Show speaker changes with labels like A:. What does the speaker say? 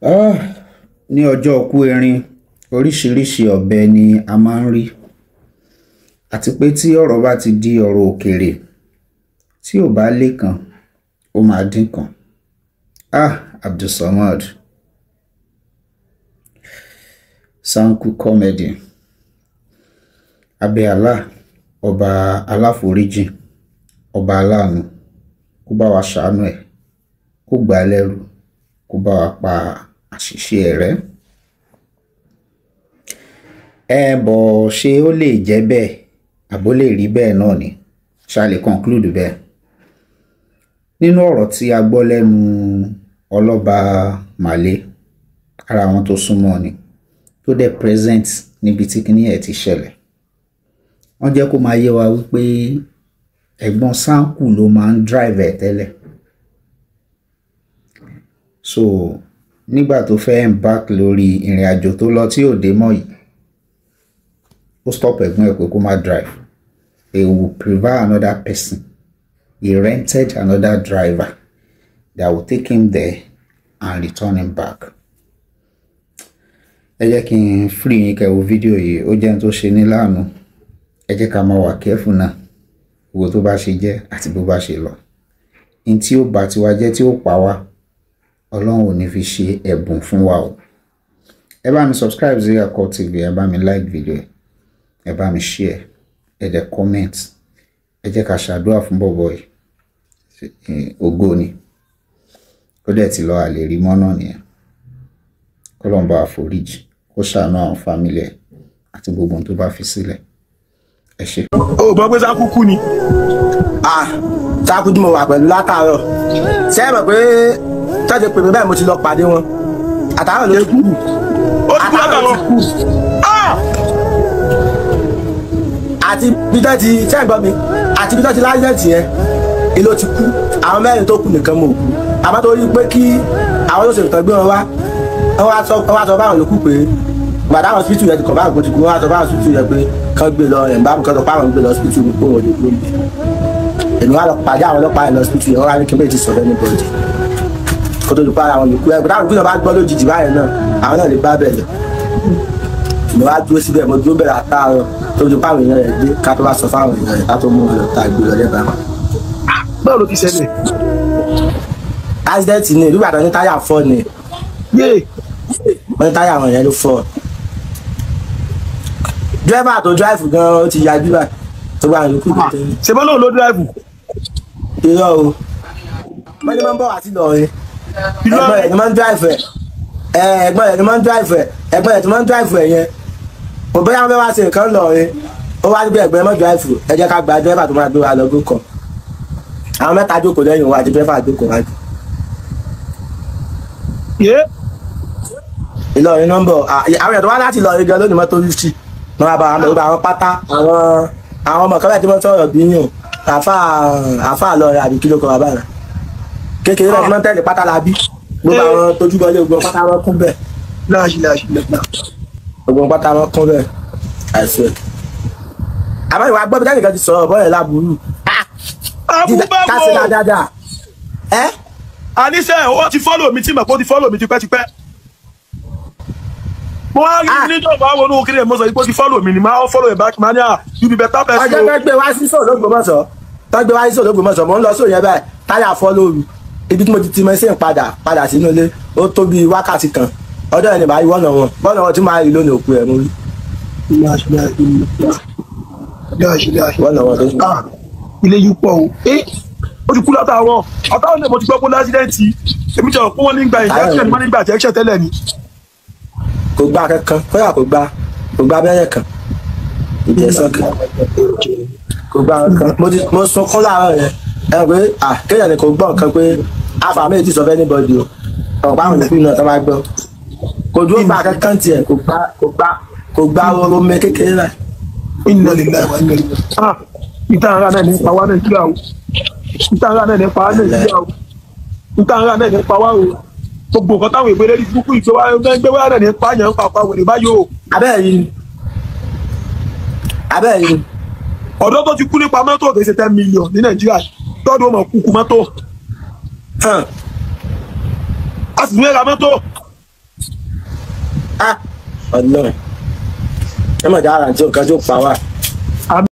A: Ní ọjọ́ òkú erin oríṣiríṣi ọ̀bẹ ni a máa ń rí, àti pé tí ọ̀rọ̀ bá ti di ọ̀rọ̀ òkèèrè tí ò bá lékan ó máa dín kan. Abdulsamad Sanku comedy. Abẹ́ Allah ọba aláforíjì, ọba aláàánú, kó bá wa ṣàánú ẹ̀, kó gbà á lẹ́rù, kó bá wa pa àṣìṣe ẹ̀ rẹ́. Bọ̀ ṣé ó lè jẹ́ bẹ́ẹ̀ àbó lè rí bẹ́ẹ̀ náà ni, ṣá lè conclude bẹ́ẹ̀. Nínú ọ̀rọ̀ tí a gbọ́ lẹ́nu ọlọ́ba Màlé, ara àwọn tó súnmọ́ ni, tó dẹ̀ present níbi tí kíní ẹ̀ ti ṣẹlẹ̀, wọ́n jẹ́ kó máa yé wa wípé ẹ̀gbọ́n Sanku ló máa ń drive ẹ̀ tẹ́lẹ̀. So nígbà tó fẹ́ embark lórí ìrìn àjò tó lọ tí ò dé mọ́ yìí, ó stop ẹ̀gbọ́n ẹ̀ pé kó má drive. They will prefer another person. He rented another driver that will take him there and return him back. Ẹ jẹ́ kí n free yín kẹ́ wo fídíò yìí, ó jẹ́ n tó ṣe ní láàánú. Ẹ jẹ́ ká máa wà careful náà, gbogbo tó bá ṣe jẹ́ àti bó bá ṣe lọ. In tí ó bá tiwa jẹ́ tí ó pa wá, Ọlọ́run ò ní fi ṣe ẹ̀bùn fún wa o. Ẹ bá mi subscribe sí Yakoor TV, ẹ bá mi like video, ẹ bá mi share, ẹ dẹ̀ comment. Ẹ jẹ́ ká ṣàdúrà fún bọ̀bọ̀ yìí, ògo ni. Ó dẹ̀ ti lọ àlè rí mọ́ náà nìyẹn. K'Ọlọ́run bá foríjì, kó ṣàánú àwọn family ẹ̀ àti gbogbo ohun tó bá fi sílẹ̀. Ẹ ṣé.
B: Ó gbọ́ pé Sanku kú ni.
C: Sanku tí mo wà pẹ̀lú látàárọ̀. Ṣé ẹ mọ̀ pé tọ́jú pè mí báyìí mo ti lọ pàdé wọn? Àtàárọ̀ ló kú.
B: Ó ti kú látàárọ̀.
C: Àti bí tó ti ṣe ń gbọ́ mi, àti bí tó ti láyẹ̀tì yẹn, ilé ó ti kú. Àwọn mẹ́rin tó kù nìkan mọ̀ òkú. Àmọ́ tó rí pé kí àwọn olóṣèlú kan gbé wọn wá, wọ́n wá sọ báwọn ló kú pé gbàdá àwọn hospital yẹn ti kọ̀ báwọn kò ti kú, wọ́n wá sọ báwọn hospital yẹn pé kán gbé lọ ẹ̀ ń bá mi kán sọ pé àwọn gbé lọ hospital ní kó wọn lè gbé mi. Èmi wá lọ pàdé àwọn ọlọ́pàá ẹ̀ lọ hospital yẹn, wọ́n wá ní kí n bẹ́ẹ̀ ti sọ̀rọ̀ anybody. Kó tó di pa àwọn yòókù ẹ̀ gbàdá àwọn bá gbọ́ lójijì báyẹn náà, àwọn náà lè bá bẹ̀ lọ. Mo wá dúró síbẹ̀, mo dúró bẹ̀rẹ̀ àtàárọ̀ tó di pa àwọn èèyàn rẹ̀ dé ká tó bá sọ fáwọn èèyàn rẹ̀ ká tó mú un lọ tá a gbé lọ lẹ́bàá.
B: Báwo ló ti ṣẹlẹ̀?
C: Accident ni ìlú Ìbàdàn ní táyà fọ́ ni. Wọ́n ní táyà àwọn yẹn ló fọ́. Dírẹ́fà tó dráìfù gan-an ó ti yájú báyìí tó bá yòókù tó tẹ́lẹ̀.
B: Ṣé bọ́lá ò ló dráìfù?
C: Irọ́ o. Wọ́n ní máa ń bọ̀ wá sí Ìlọrin. Ẹ̀gbọ́n rẹ̀ ni máa ń dráìfù ẹ̀. Ẹ̀gbọ́n rẹ̀ ni máa ń dráìfù ẹ̀. Ẹ̀gbọ́n rẹ̀ tó máa ń dráìfù ẹ̀ yẹn. Mo bóyá wọ́n fẹ́ wá ṣe nǹkan Ìlọrin. Ó wá níbi ẹ̀gbọ́n mọ́ dráìfù. Ẹ jẹ́ ká gba dírẹ́fà tó máa gbé wa lọ gókàn. Àwọn mẹ́ta jókòó lẹ́yìn wa àti dírẹ́fà jókòó wájú. Ìlọrin nọ́mbọ̀ àwọn èèyàn tó wá láti Ìlọrin gan lónìí mọ́tò 50 wọ́n wá bá àwọn pátá àwọn ọmọ kan bẹ́ẹ̀ tí wọ́n sọ̀rọ̀ bí yàn àfáà lọ rẹ̀ àbí kí ló kọ́ bàbá rẹ̀ kékeré náà tí wọ́n tẹ̀lé pátá la bí gbogbo àwọn tójú bọ́lé gbogbo pátá wọn kún bẹ́ẹ̀ gbogbo pátá wọn kún bẹ́ẹ̀ àìsàn àmọ́ ìwà gbọ́ bí dáníkan ti sọ̀rọ̀ bọ́ọ̀lẹ̀ láburú káṣí dáadáa
B: Àníṣe ó ti follow mi tí mà kó ti follow mi tipẹ́tipẹ́. Mo wá rí níjọba àwọn olówó kiri ẹ̀ mọ́ sọ pé ó ti follow mi ni máa follow ẹ̀ back mania you be better person.
C: Ọjọ́ fẹ́ gbé wá sí sọ̀rọ̀ l'Ógbómọ̀ṣọ́ tó gbé wá sí sọ̀rọ̀ l'Ógbómọ̀ṣọ́ mo ń lọ sóò yẹn báyìí táyà follow mi ibi tí mo ti mọ sí padà sínú ilé ó tó bí wákàtí kan ọjọ́ yẹn ni màá yí wọ́nà wọn tí màá rí lónìí òkú ẹ̀ mú rí. Wọ́nà wọn tó ṣe.
B: Ilé yìí pọ̀ o. Ó ti kú látàárọ̀ àtàwọn èèyàn mo ti gbọ́ pé lásìdẹ́ǹtì èmi jẹ́ pé wọ́n ní gba injection wọ́n ní gba injection tẹ́lẹ̀ ni.
C: Kò gba kankan kóyà kò gba abẹ́rẹ́ kan injection kan kò gba kankan mo sunkún láàárọ̀ yẹn ẹ pé kéèyàn ni kò gbọ́ nǹkan pé àfà méjì sọ fẹ́ anybody o ọ̀pá àwọn ìpín náà tó máa gbọ́ kò dúró gba kankan tiẹ̀ kò gba omi kékeré rẹ̀.
B: Inna lillahi wa inna ilaihi raji'un. Ìtàn ara náà ní pa wá Nàìjíríà o. Ìtàn ara náà ní pa wá Nàìjíríà o. Ìtàn ara náà ní pa wá o. Gbogbo nǹkan táwọn ìwé lórí burúkú ìgbé wá náà ní pa yàn ń pa wèrè báyìí o.
C: Abẹ́ẹ̀ yìí.
B: Ọ̀dọ́ tó ti kú nípa mọ́tò kìí ṣe 10 million ní Nàìjíríà tọ́dún ọmọ kúkú mọ́tò. A sì tún ra mọ́tò
C: Ọlọ́run ẹ mọ̀ dára tí nǹkan tó pa wá.